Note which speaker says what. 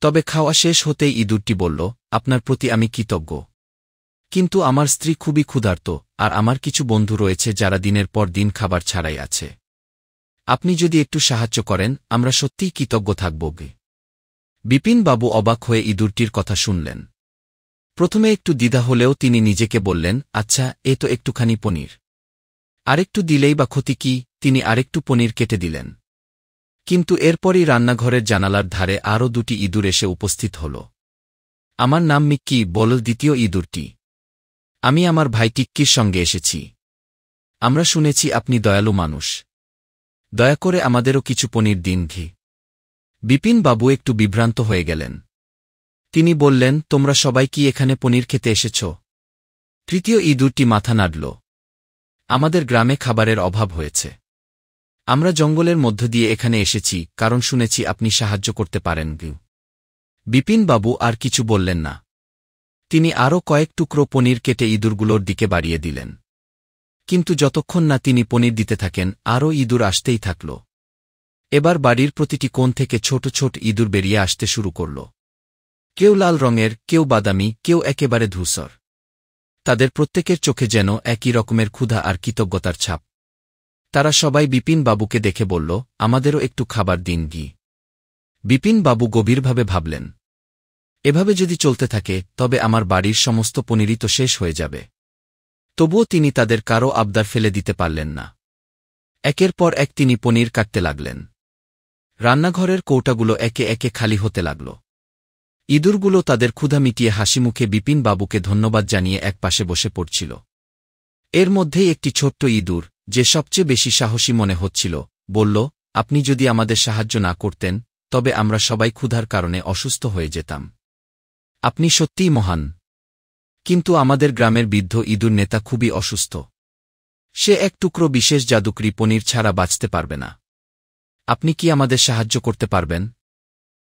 Speaker 1: তবে খাওয়া শেষ হতেই ইঁদুরটি বলল, আপনার প্রতি আমি কৃতজ্ঞ, কিন্তু আমার স্ত্রী খুবই ক্ষুধার্ত আর আমার কিছু বন্ধু রয়েছে যারা দিনের পর দিন খাবার ছাড়াই আছে। আপনি যদি একটু সাহায্য করেন আমরা সত্যিই কৃতজ্ঞ থাকব। বিপিনবাবু অবাক হয়ে ইঁদুরটির কথা শুনলেন। প্রথমে একটু দ্বিধা হলেও তিনি নিজেকে বললেন, আচ্ছা, এ তো একটুখানি পনির, আরেকটু দিলেই বা ক্ষতি কি। তিনি আরেকটু পনির কেটে দিলেন। কিন্তু এরপরই রান্নাঘরের জানালার ধারে আরও দুটি ইঁদুর এসে উপস্থিত হল। আমার নাম মিক্কি, বলল দ্বিতীয় ইঁদুরটি। আমি আমার ভাই টিক্কির সঙ্গে এসেছি। আমরা শুনেছি আপনি দয়ালু মানুষ, দয়া করে আমাদেরও কিছু পনির দিন। ঘি। বিপিনবাবু একটু বিভ্রান্ত হয়ে গেলেন। তিনি বললেন, তোমরা সবাই কি এখানে পনির খেতে এসেছ? তৃতীয় ইঁদুরটি মাথা নাড়ল। আমাদের গ্রামে খাবারের অভাব হয়েছে। আমরা জঙ্গলের মধ্য দিয়ে এখানে এসেছি কারণ শুনেছি আপনি সাহায্য করতে পারেন। বিপিনবাবু আর কিছু বললেন না। তিনি আরও কয়েক টুকরো পনির কেটে ইঁদুরগুলোর দিকে বাড়িয়ে দিলেন। কিন্তু যতক্ষণ না তিনি পনির দিতে থাকেন আরও ইঁদুর আসতেই থাকল। এবার বাড়ির প্রতিটি কোণ থেকে ছোট ছোট ইঁদুর বেরিয়ে আসতে শুরু করল। কেউ লাল রঙের, কেউ বাদামি, কেউ একেবারে ধূসর। তাদের প্রত্যেকের চোখে যেন একই রকমের ক্ষুধা আর কৃতজ্ঞতার ছাপ। তারা সবাই বিপিনবাবুকে দেখে বলল, আমাদেরও একটু খাবার দিন। ঘি। বিপিনবাবু গভীরভাবে ভাবলেন, এভাবে যদি চলতে থাকে তবে আমার বাড়ির সমস্ত পনিরই তো শেষ হয়ে যাবে। তবুও তিনি তাদের কারও আবদার ফেলে দিতে পারলেন না। একের পর এক তিনি পনির কাটতে লাগলেন। রান্নাঘরের কৌটাগুলো একে একে খালি হতে লাগল। ইঁদুরগুলো তাদের ক্ষুধা মিটিয়ে হাসিমুখে বিপিনবাবুকে ধন্যবাদ জানিয়ে একপাশে বসে পড়ছিল। এর মধ্যেই একটি ছোট্ট ইঁদুর, যে সবচেয়ে বেশি সাহসী মনে হচ্ছিল, বলল, আপনি যদি আমাদের সাহায্য না করতেন তবে আমরা সবাই ক্ষুধার কারণে অসুস্থ হয়ে যেতাম। আপনি সত্যিই মহান। কিন্তু আমাদের গ্রামের বৃদ্ধ ইঁদুর নেতা খুবই অসুস্থ। সে এক টুকরো বিশেষ জাদুকরি পনির ছাড়া বাঁচতে পারবে না। আপনি কি আমাদের সাহায্য করতে পারবেন?